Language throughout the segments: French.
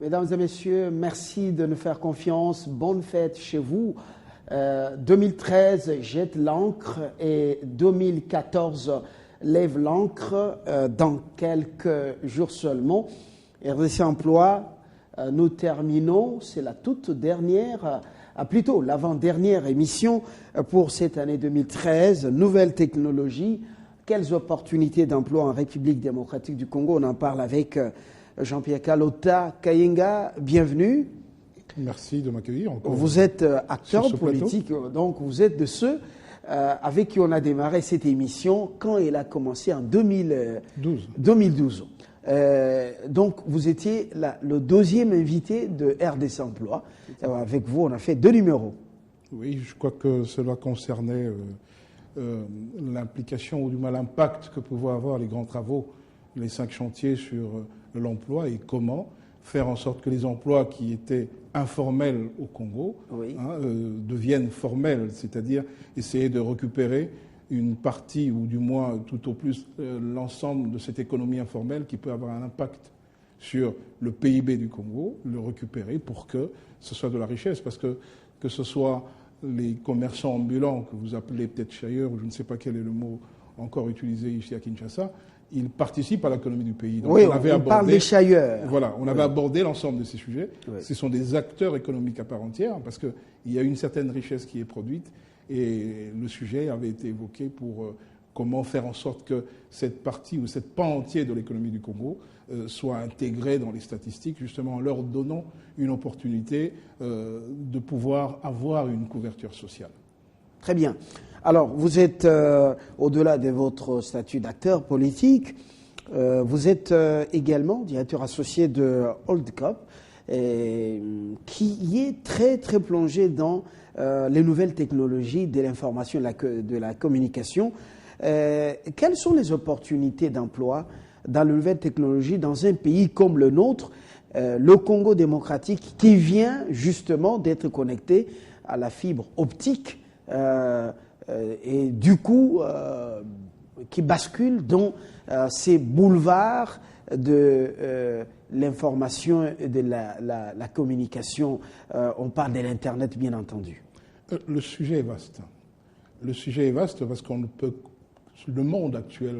Mesdames et messieurs, merci de nous faire confiance. Bonne fête chez vous. 2013 jette l'encre et 2014 lève l'encre dans quelques jours seulement. RDC Emploi, nous terminons, c'est la toute dernière, plutôt l'avant-dernière émission pour cette année 2013. Nouvelles technologies, quelles opportunités d'emploi en République démocratique du Congo? On en parle avec Jean-Pierre Kalota Kayenga. Bienvenue. Merci de m'accueillir encore. Vous êtes acteur politique, donc vous êtes de ceux avec qui on a démarré cette émission quand elle a commencé en 2012. Donc vous étiez le deuxième invité de RDC Emploi. Avec vous, on a fait 2 numéros. Oui, je crois que cela concernait l'implication ou du moins l'impact que pouvaient avoir les grands travaux, les 5 chantiers sur l'emploi et comment faire en sorte que les emplois qui étaient informels au Congo deviennent formels, c'est-à-dire essayer de récupérer une partie ou du moins tout au plus l'ensemble de cette économie informelle qui peut avoir un impact sur le PIB du Congo, le récupérer pour que ce soit de la richesse, parce que ce soit les commerçants ambulants que vous appelez peut-être chailleurs ou je ne sais pas quel est le mot encore utilisé ici à Kinshasa, ils participent à l'économie du pays. Donc oui, on parle des chailleurs. Voilà, on avait abordé l'ensemble de ces sujets. Oui. Ce sont des acteurs économiques à part entière parce qu'il y a une certaine richesse qui est produite et le sujet avait été évoqué pour comment faire en sorte que cette partie ou cette pan entier de l'économie du Congo soit intégrée dans les statistiques, justement en leur donnant une opportunité de pouvoir avoir une couverture sociale. Très bien. Alors, vous êtes, au-delà de votre statut d'acteur politique, vous êtes également directeur associé de Holdcop, qui est très, très plongé dans les nouvelles technologies de l'information et de la communication. Quelles sont les opportunités d'emploi dans les nouvelles technologies dans un pays comme le nôtre, le Congo démocratique, qui vient justement d'être connecté à la fibre optique et du coup qui bascule dans ces boulevards de l'information et de la communication. On parle de l'Internet, bien entendu. Le sujet est vaste. Le sujet est vaste parce le monde actuel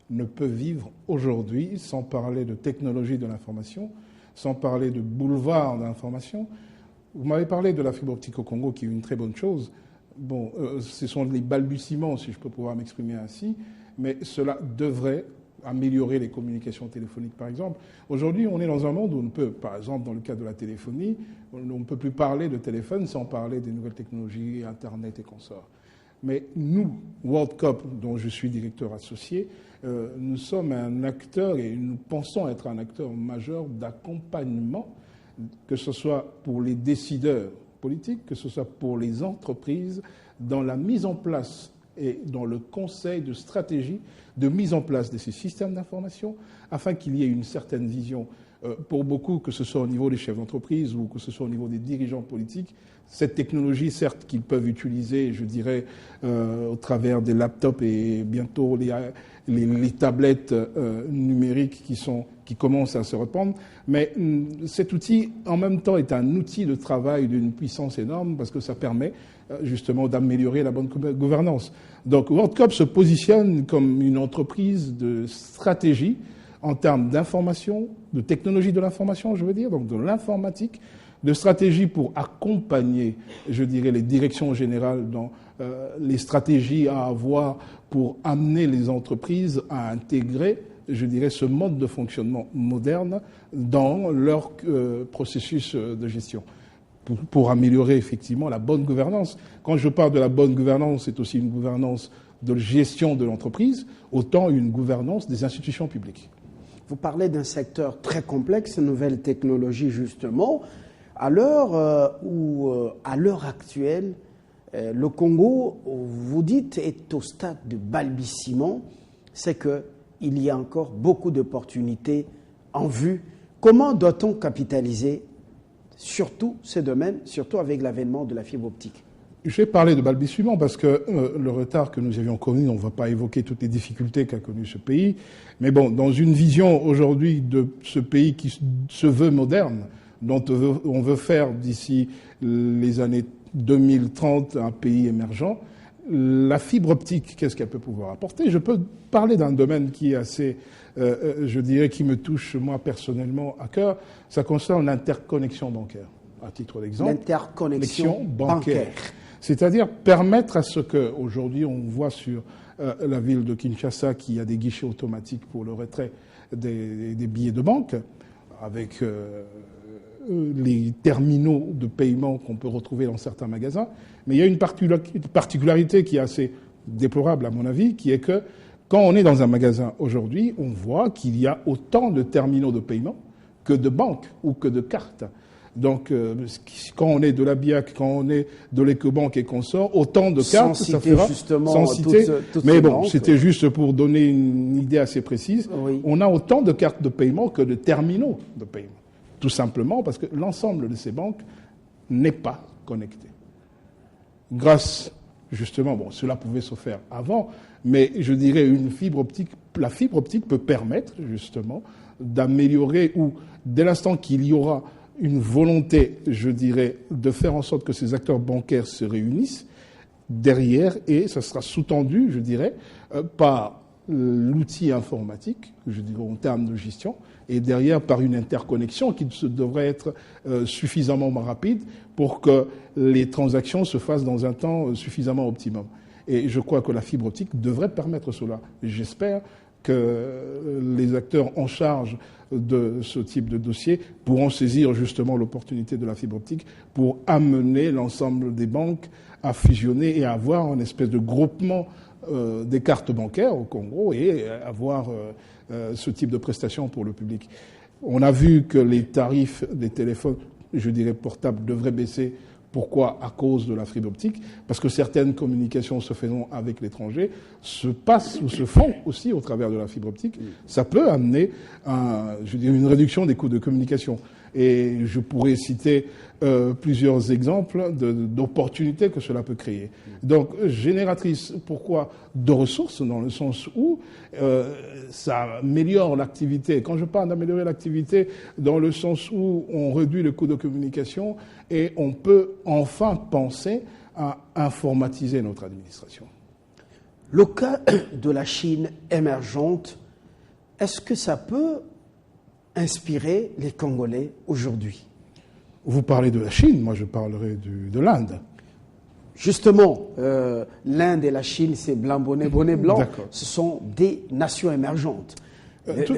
ne peut vivre aujourd'hui sans parler de technologie de l'information, sans parler de boulevard d'information. Vous m'avez parlé de la fibre optique au Congo, qui est une très bonne chose. Bon, ce sont les balbutiements, si je peux pouvoir m'exprimer ainsi, mais cela devrait améliorer les communications téléphoniques, par exemple. Aujourd'hui, on est dans un monde où on peut, par exemple, dans le cas de la téléphonie, on ne peut plus parler de téléphone sans parler des nouvelles technologies, Internet et consorts. Mais nous, Worldcop, dont je suis directeur associé, nous sommes un acteur et nous pensons être un acteur majeur d'accompagnement, que ce soit pour les décideurs politique, que ce soit pour les entreprises, dans la mise en place et dans le conseil de stratégie de mise en place de ces systèmes d'information, afin qu'il y ait une certaine vision pour beaucoup, que ce soit au niveau des chefs d'entreprise ou que ce soit au niveau des dirigeants politiques. Cette technologie, certes, qu'ils peuvent utiliser, je dirais, au travers des laptops et bientôt les tablettes numériques qui commencent à se répandre. Mais cet outil, en même temps, est un outil de travail d'une puissance énorme parce que ça permet justement d'améliorer la bonne gouvernance. Donc, Worldcop se positionne comme une entreprise de stratégie en termes d'information, de technologie de l'information, je veux dire, donc de l'informatique, de stratégie pour accompagner, je dirais, les directions générales dans les stratégies à avoir pour amener les entreprises à intégrer, je dirais, ce mode de fonctionnement moderne dans leur processus de gestion, pour améliorer effectivement la bonne gouvernance. Quand je parle de la bonne gouvernance, c'est aussi une gouvernance de gestion de l'entreprise, autant une gouvernance des institutions publiques. Vous parlez d'un secteur très complexe, nouvelles technologies justement. À l'heure où, à l'heure actuelle, le Congo, vous dites, est au stade de balbutiement, c'est qu'il y a encore beaucoup d'opportunités en vue. Comment doit-on capitaliser surtout ce domaine, surtout avec l'avènement de la fibre optique? J'ai parlé de balbutiement parce que le retard que nous avions connu, on ne va pas évoquer toutes les difficultés qu'a connu ce pays, mais bon, dans une vision aujourd'hui de ce pays qui se veut moderne, dont on veut faire d'ici les années 2030 un pays émergent, la fibre optique, qu'est-ce qu'elle peut pouvoir apporter? Je peux parler d'un domaine qui est assez, je dirais, qui me touche moi personnellement à cœur, ça concerne l'interconnexion bancaire. À titre d'exemple, l'interconnexion bancaire. C'est-à-dire permettre à ce que, aujourd'hui, on voit sur la ville de Kinshasa qu'il y a des guichets automatiques pour le retrait des billets de banque, avec les terminaux de paiement qu'on peut retrouver dans certains magasins. Mais il y a une particularité qui est assez déplorable, à mon avis, qui est que quand on est dans un magasin aujourd'hui, on voit qu'il y a autant de terminaux de paiement que de banques ou que de cartes. Donc, quand on est de la BIAC, quand on est de l'Ecobank et qu'on sort, autant de cartes, ça fera justement sans citer. Toutes mais ces bon, banques. c'était juste pour donner une idée assez précise. Oui. On a autant de cartes de paiement que de terminaux de paiement. Tout simplement parce que l'ensemble de ces banques n'est pas connecté. Grâce, justement, bon, cela pouvait se faire avant, mais je dirais la fibre optique peut permettre, justement, d'améliorer ou, dès l'instant qu'il y aura une volonté, je dirais, de faire en sorte que ces acteurs bancaires se réunissent derrière, et ça sera sous-tendu, je dirais, par l'outil informatique, je dirais en termes de gestion, et derrière par une interconnexion qui devrait être suffisamment rapide pour que les transactions se fassent dans un temps suffisamment optimum. Et je crois que la fibre optique devrait permettre cela. J'espère que les acteurs en charge de ce type de dossier pourront saisir justement l'opportunité de la fibre optique pour amener l'ensemble des banques à fusionner et à avoir une espèce de groupement des cartes bancaires au Congo et avoir ce type de prestations pour le public. On a vu que les tarifs des téléphones, je dirais portables, devraient baisser. Pourquoi? À cause de la fibre optique. Parce que certaines communications se faisant avec l'étranger se passent ou se font aussi au travers de la fibre optique. Ça peut amener une réduction des coûts de communication. Et je pourrais citer plusieurs exemples d'opportunités que cela peut créer. Donc, génératrice, pourquoi? De ressources, dans le sens où ça améliore l'activité. Quand je parle d'améliorer l'activité, dans le sens où on réduit le coût de communication et on peut enfin penser à informatiser notre administration. Le cas de la Chine émergente, est-ce que ça peut inspirer les Congolais aujourd'hui? Vous parlez de la Chine, moi je parlerai de l'Inde. Justement, l'Inde et la Chine, c'est blanc, bonnet, bonnet blanc. D'accord. Ce sont des nations émergentes.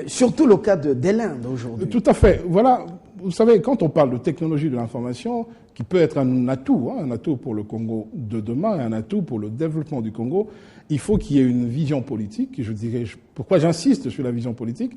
Surtout le cas de l'Inde aujourd'hui. Tout à fait. Voilà, vous savez, quand on parle de technologie de l'information, qui peut être un atout pour le Congo de demain et un atout pour le développement du Congo, il faut qu'il y ait une vision politique. Et je dirais, pourquoi j'insiste sur la vision politique?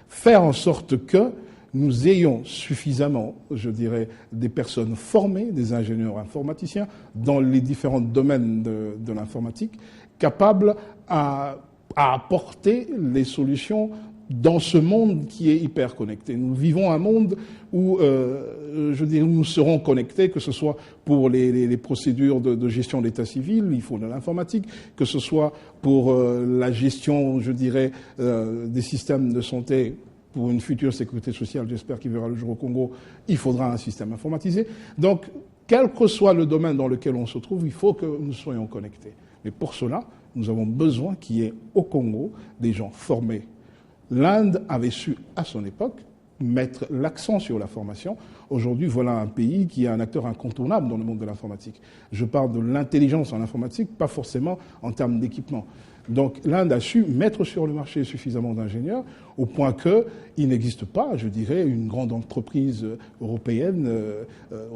Faire en sorte que nous ayons suffisamment, je dirais, des personnes formées, des ingénieurs informaticiens dans les différents domaines de l'informatique, capables à apporter les solutions dans ce monde qui est hyper connecté. Nous vivons un monde où, je dirais, nous serons connectés, que ce soit pour les procédures de gestion d'état civil, il faut de l'informatique, que ce soit pour la gestion, je dirais, des systèmes de santé. Pour une future sécurité sociale, j'espère qu'il verra le jour au Congo, il faudra un système informatisé. Donc, quel que soit le domaine dans lequel on se trouve, il faut que nous soyons connectés. Mais pour cela, nous avons besoin qu'il y ait au Congo des gens formés. L'Inde avait su, à son époque, mettre l'accent sur la formation. Aujourd'hui, voilà un pays qui est un acteur incontournable dans le monde de l'informatique. Je parle de l'intelligence en informatique, pas forcément en termes d'équipement. Donc l'Inde a su mettre sur le marché suffisamment d'ingénieurs au point qu'il n'existe pas, je dirais, une grande entreprise européenne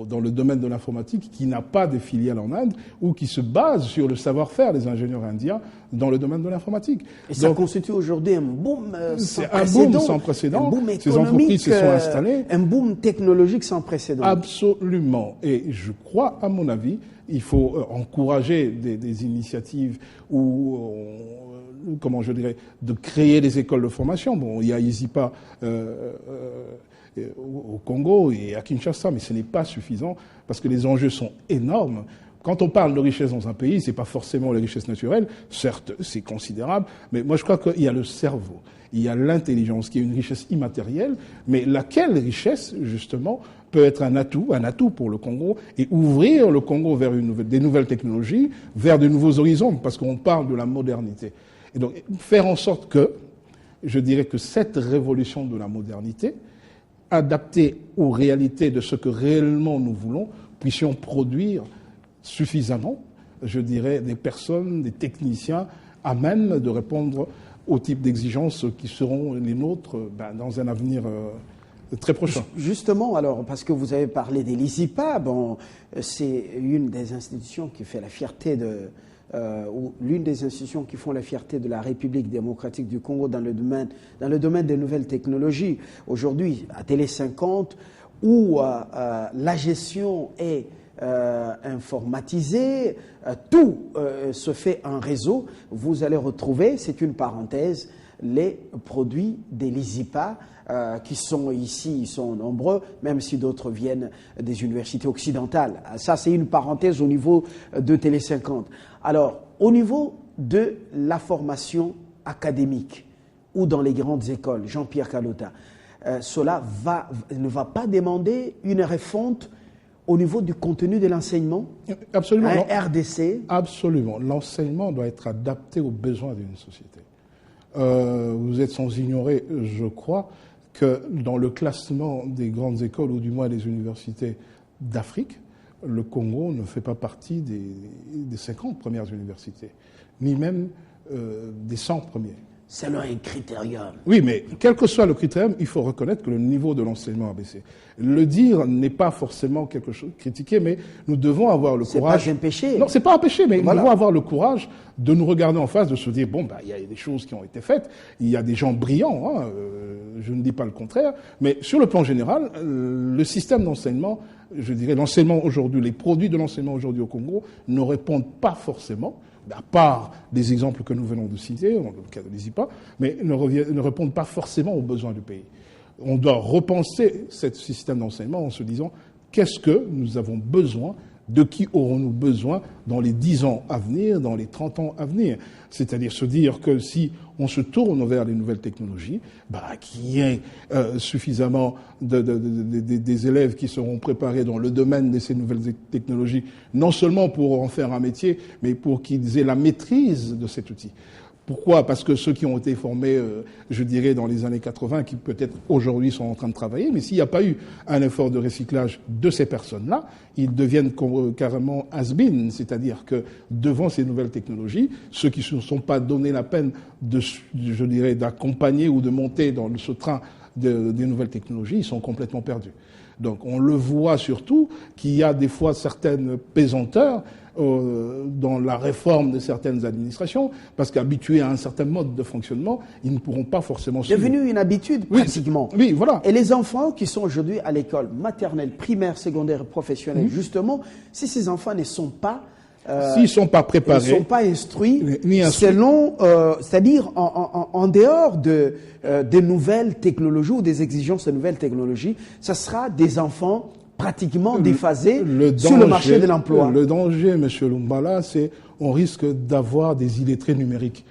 dans le domaine de l'informatique qui n'a pas de filiales en Inde ou qui se base sur le savoir-faire des ingénieurs indiens dans le domaine de l'informatique. Et ça constitue aujourd'hui un boom sans précédent. Un boom sans précédent. Un boom Ces entreprises se sont installées. Un boom technologique sans précédent. Absolument. Et je crois, à mon avis, il faut encourager des initiatives où, comment je dirais, de créer des écoles de formation. Bon, il y a ISIPA au Congo et à Kinshasa, mais ce n'est pas suffisant parce que les enjeux sont énormes. Quand on parle de richesse dans un pays, c'est pas forcément les richesses naturelles. Certes, c'est considérable, mais moi je crois qu'il y a le cerveau, il y a l'intelligence, qui est une richesse immatérielle, mais laquelle richesse, justement, peut être un atout pour le Congo, et ouvrir le Congo vers des nouvelles technologies, vers de nouveaux horizons, parce qu'on parle de la modernité. Et donc, faire en sorte que, je dirais que cette révolution de la modernité, adaptée aux réalités de ce que réellement nous voulons, puissions produire suffisamment, je dirais, des personnes, des techniciens à même de répondre au type d'exigences qui seront les nôtres dans un avenir très prochain. Justement, alors, parce que vous avez parlé des LISIPA, bon, c'est une des institutions qui fait la fierté ou l'une des institutions qui font la fierté de la République démocratique du Congo dans le domaine des nouvelles technologies. Aujourd'hui, à Télé 50, où la gestion est informatisée, tout se fait en réseau, vous allez retrouver, c'est une parenthèse, les produits des LISIPA qui sont ici, ils sont nombreux, même si d'autres viennent des universités occidentales. Ça, c'est une parenthèse au niveau de Télé 50. Alors, au niveau de la formation académique ou dans les grandes écoles, Jean-Pierre Kalota, cela ne va pas demander une refonte au niveau du contenu de l'enseignement? Absolument. Un RDC? Absolument. L'enseignement doit être adapté aux besoins d'une société. Vous êtes sans ignorer, je crois, que dans le classement des grandes écoles, ou du moins des universités d'Afrique, le Congo ne fait pas partie des 50 premières universités, ni même des 100 premiers. Selon un critérium. Oui, mais quel que soit le critérium, il faut reconnaître que le niveau de l'enseignement a baissé. Le dire n'est pas forcément quelque chose critiqué, mais nous devons avoir le courage. C'est pas un péché. Non, c'est pas un péché, mais voilà. Nous devons avoir le courage de nous regarder en face, de se dire bon, il y a des choses qui ont été faites, il y a des gens brillants, hein, je ne dis pas le contraire, mais sur le plan général, le système d'enseignement, je dirais l'enseignement aujourd'hui, les produits de l'enseignement aujourd'hui au Congo ne répondent pas forcément, à part des exemples que nous venons de citer, dans le cas de l'ISIPA, mais ne répondent pas forcément aux besoins du pays. On doit repenser ce système d'enseignement en se disant qu'est-ce que nous avons besoin, de qui aurons-nous besoin dans les 10 ans à venir, dans les 30 ans à venir. C'est-à-dire se dire que si on se tourne vers les nouvelles technologies, qu'il y ait suffisamment des élèves qui seront préparés dans le domaine de ces nouvelles technologies, non seulement pour en faire un métier, mais pour qu'ils aient la maîtrise de cet outil. Pourquoi ? Parce que ceux qui ont été formés, je dirais, dans les années 80, qui peut-être aujourd'hui sont en train de travailler, mais s'il n'y a pas eu un effort de recyclage de ces personnes-là, ils deviennent carrément has-been, c'est-à-dire que devant ces nouvelles technologies, ceux qui ne se sont pas donné la peine je dirais, d'accompagner ou de monter dans ce train des nouvelles technologies, ils sont complètement perdus. Donc on le voit surtout qu'il y a des fois certaines pesanteurs dans la réforme de certaines administrations, parce qu'habitués à un certain mode de fonctionnement, ils ne pourront pas forcément suivre. Devenu une habitude, pratiquement. Oui, voilà. Et les enfants qui sont aujourd'hui à l'école maternelle, primaire, secondaire et professionnelle, justement, si ces enfants ne sont pas s'ils ne sont pas préparés, ils ne sont pas instruits, selon, c'est-à-dire en dehors des nouvelles technologies ou des exigences de nouvelles technologies, ça sera des enfants pratiquement déphasés sur le marché de l'emploi. Le danger, M. Lumbala, c'est on risque d'avoir des illettrés numériques.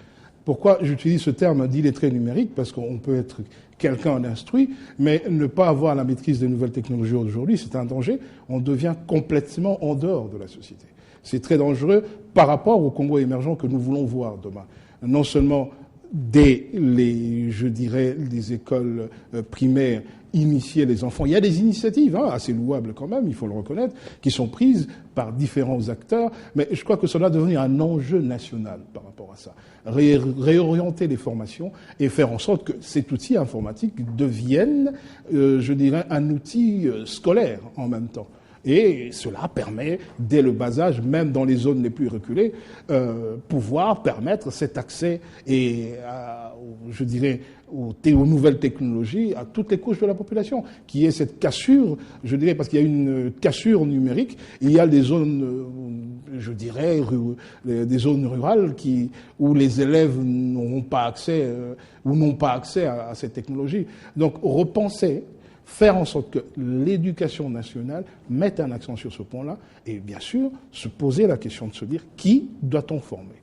Pourquoi j'utilise ce terme d'illettré numérique ? Parce qu'on peut être quelqu'un d'instruit, mais ne pas avoir la maîtrise des nouvelles technologies aujourd'hui, c'est un danger. On devient complètement en dehors de la société. C'est très dangereux par rapport au Congo émergent que nous voulons voir demain. Non seulement dès les écoles primaires, initier les enfants. Il y a des initiatives assez louables quand même, il faut le reconnaître, qui sont prises par différents acteurs, mais je crois que cela doit devenir un enjeu national par rapport à ça. Réorienter les formations et faire en sorte que cet outil informatique devienne, un outil scolaire en même temps. Et cela permet, dès le bas âge, même dans les zones les plus reculées, pouvoir permettre cet accès aux nouvelles technologies à toutes les couches de la population, qui est cette cassure, parce qu'il y a une cassure numérique, il y a des zones, des zones rurales où les élèves n'ont pas accès à cette technologie. Donc repenser, faire en sorte que l'éducation nationale mette un accent sur ce point-là et bien sûr se poser la question de se dire qui doit-on former ?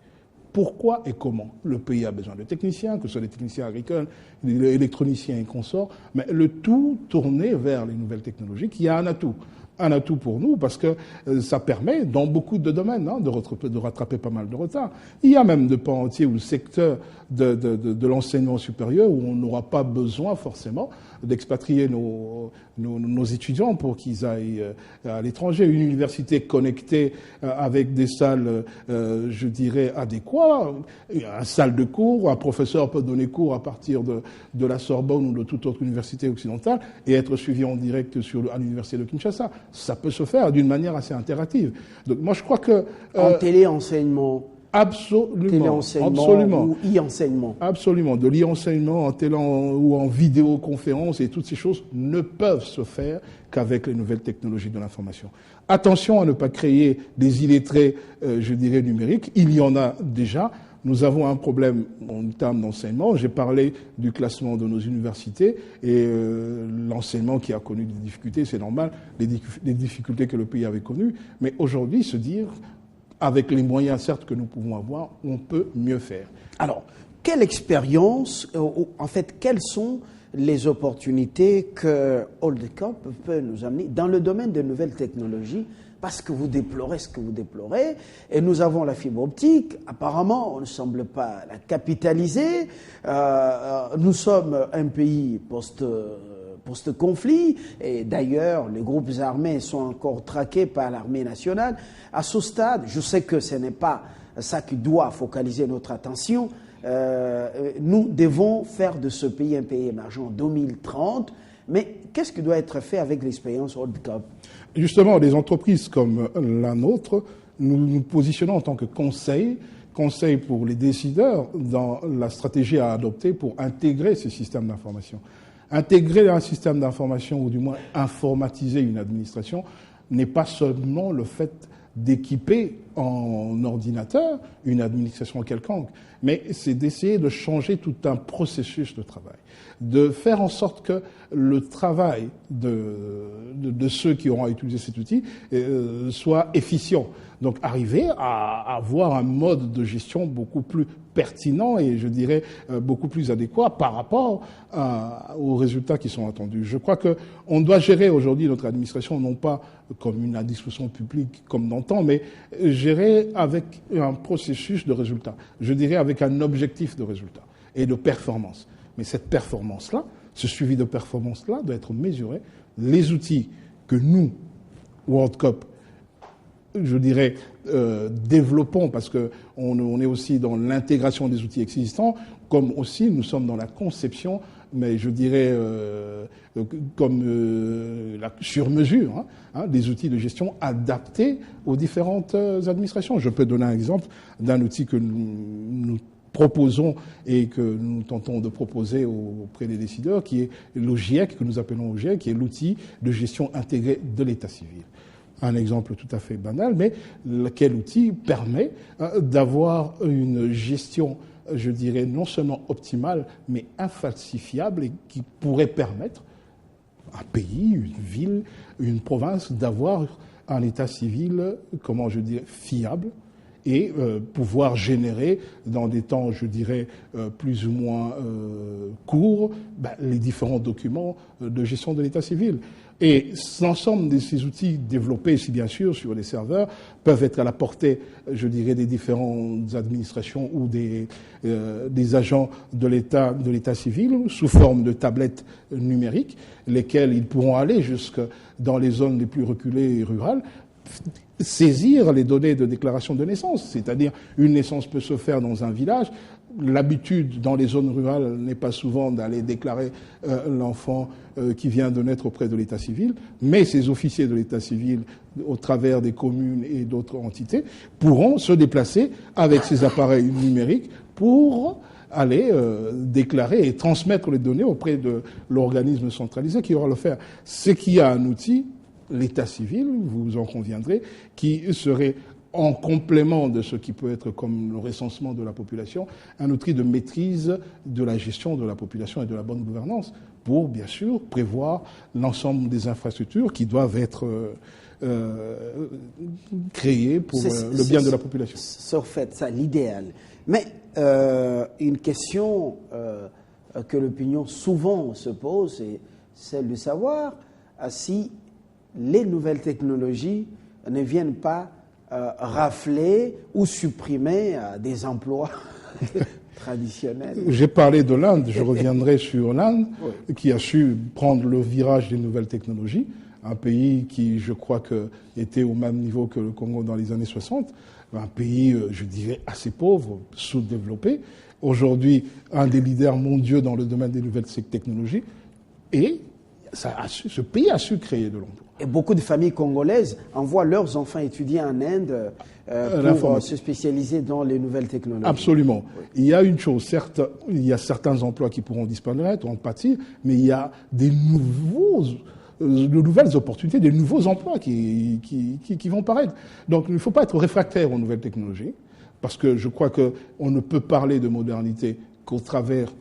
Pourquoi et comment ? Le pays a besoin de techniciens, que ce soit des techniciens agricoles, des électroniciens et consorts, mais le tout tourné vers les nouvelles technologies qui a un atout. Un atout pour nous parce que ça permet, dans beaucoup de domaines, de rattraper pas mal de retard. Il y a même de pans entiers ou secteurs de l'enseignement supérieur où on n'aura pas besoin forcément d'expatrier nos étudiants pour qu'ils aillent à l'étranger. Une université connectée avec des salles, je dirais, adéquates, une salle de cours, un professeur peut donner cours à partir de la Sorbonne ou de toute autre université occidentale et être suivi en direct à l'université de Kinshasa. Ça peut se faire d'une manière assez interactive. Donc moi je crois que... en téléenseignement. Absolument. Téléenseignement Absolument. ou e-enseignement. Absolument. De l'e-enseignement en télé ou en vidéoconférence et toutes ces choses ne peuvent se faire qu'avec les nouvelles technologies de l'information. Attention à ne pas créer des illettrés, je dirais, numériques. Il y en a déjà. Nous avons un problème en termes d'enseignement. J'ai parlé du classement de nos universités et l'enseignement qui a connu des difficultés, c'est normal, les difficultés que le pays avait connues. Mais aujourd'hui, se dire, avec les moyens certes que nous pouvons avoir, on peut mieux faire. Alors, quelle expérience, en fait, quelles sont les opportunités que Holdcop peut nous amener dans le domaine des nouvelles technologies? Parce que vous déplorez ce que vous déplorez, et nous avons la fibre optique. Apparemment, on ne semble pas la capitaliser. Nous sommes un pays post-conflit, et d'ailleurs, les groupes armés sont encore traqués par l'armée nationale. À ce stade, je sais que ce n'est pas ça qui doit focaliser notre attention. Nous devons faire de ce pays un pays émergent en 2030. Mais qu'est-ce qui doit être fait avec l'expérience Holdcop ? Justement, des entreprises comme la nôtre, nous nous positionnons en tant que conseil pour les décideurs dans la stratégie à adopter pour intégrer ces systèmes d'information. Intégrer un système d'information, ou du moins informatiser une administration, n'est pas seulement le fait d'équiper en ordinateur une administration quelconque, mais c'est d'essayer de changer tout un processus de travail, de faire en sorte que le travail de ceux qui auront à utiliser cet outil soit efficient. Donc arriver à avoir un mode de gestion beaucoup plus pertinent et je dirais beaucoup plus adéquat par rapport aux résultats qui sont attendus. Je crois qu'on doit gérer aujourd'hui notre administration non pas comme une administration publique comme d'antan, mais gérer avec un processus de résultats. Je dirais avec un objectif de résultat et de performance. Mais cette performance-là, ce suivi de performance-là doit être mesuré. Les outils que nous, Worldcop, je dirais, développons, parce qu'on est aussi dans l'intégration des outils existants, comme aussi nous sommes dans la conception, mais je dirais sur mesure, des outils de gestion adaptés aux différentes administrations. Je peux donner un exemple d'un outil que nous proposons et que nous tentons de proposer auprès des décideurs, qui est l'OGIEC, que nous appelons OGIEC, qui est l'outil de gestion intégrée de l'état civil. Un exemple tout à fait banal, mais lequel outil permet d'avoir une gestion, je dirais, non seulement optimale, mais infalsifiable et qui pourrait permettre à un pays, une ville, une province d'avoir un état civil, comment je dirais, fiable, et pouvoir générer dans des temps, je dirais, plus ou moins courts, les différents documents de gestion de l'état civil. Et l'ensemble de ces outils développés, si bien sûr, sur les serveurs, peuvent être à la portée, je dirais, des différentes administrations ou des agents de l'état civil, sous forme de tablettes numériques, lesquelles ils pourront aller jusque dans les zones les plus reculées et rurales, saisir les données de déclaration de naissance, c'est-à-dire une naissance peut se faire dans un village. L'habitude dans les zones rurales n'est pas souvent d'aller déclarer l'enfant qui vient de naître auprès de l'état civil, mais ces officiers de l'état civil, au travers des communes et d'autres entités, pourront se déplacer avec ces appareils numériques pour aller déclarer et transmettre les données auprès de l'organisme centralisé qui aura le faire. C'est qu'il y a un outil, l'état civil, vous en conviendrez, qui serait en complément de ce qui peut être comme le recensement de la population, un outil de maîtrise de la gestion de la population et de la bonne gouvernance pour, bien sûr, prévoir l'ensemble des infrastructures qui doivent être créées pour le bien de la population. C'est en fait ça l'idéal. Mais une question que l'opinion souvent se pose, c'est celle de savoir si les nouvelles technologies ne viennent pas rafler ou supprimer des emplois traditionnels. J'ai parlé de l'Inde, je reviendrai sur l'Inde, oui, qui a su prendre le virage des nouvelles technologies, un pays qui, je crois, était au même niveau que le Congo dans les années 60, un pays, je dirais, assez pauvre, sous-développé, aujourd'hui un des leaders mondiaux dans le domaine des nouvelles technologies, et ce pays a su créer de l'emploi. Et beaucoup de familles congolaises envoient leurs enfants étudier en Inde pour se spécialiser dans les nouvelles technologies. Absolument. Oui. Il y a une chose, certes, il y a certains emplois qui pourront disparaître, en pâtir, mais il y a de nouvelles opportunités, des nouveaux emplois qui vont paraître. Donc il ne faut pas être réfractaire aux nouvelles technologies, parce que je crois qu'on ne peut parler de modernité qu'au travers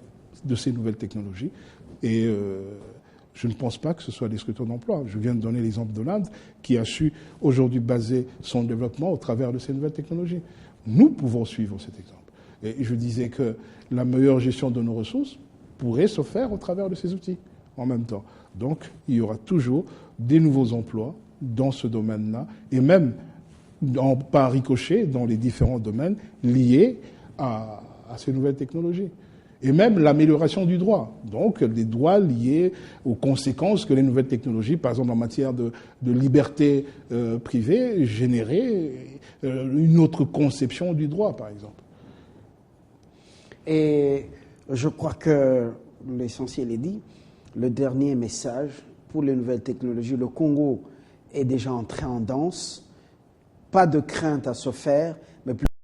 de ces nouvelles technologies. Et je ne pense pas que ce soit destructeur d'emplois. Je viens de donner l'exemple de l'Inde, qui a su aujourd'hui baser son développement au travers de ces nouvelles technologies. Nous pouvons suivre cet exemple. Et je disais que la meilleure gestion de nos ressources pourrait se faire au travers de ces outils en même temps. Donc, il y aura toujours des nouveaux emplois dans ce domaine-là, et même par ricochet dans les différents domaines liés à ces nouvelles technologies. Et même l'amélioration du droit. Donc, des droits liés aux conséquences que les nouvelles technologies, par exemple en matière de liberté privée, généraient une autre conception du droit, par exemple. Et je crois que l'essentiel est dit. Le dernier message pour les nouvelles technologies, le Congo est déjà entré en danse. Pas de crainte à se faire, mais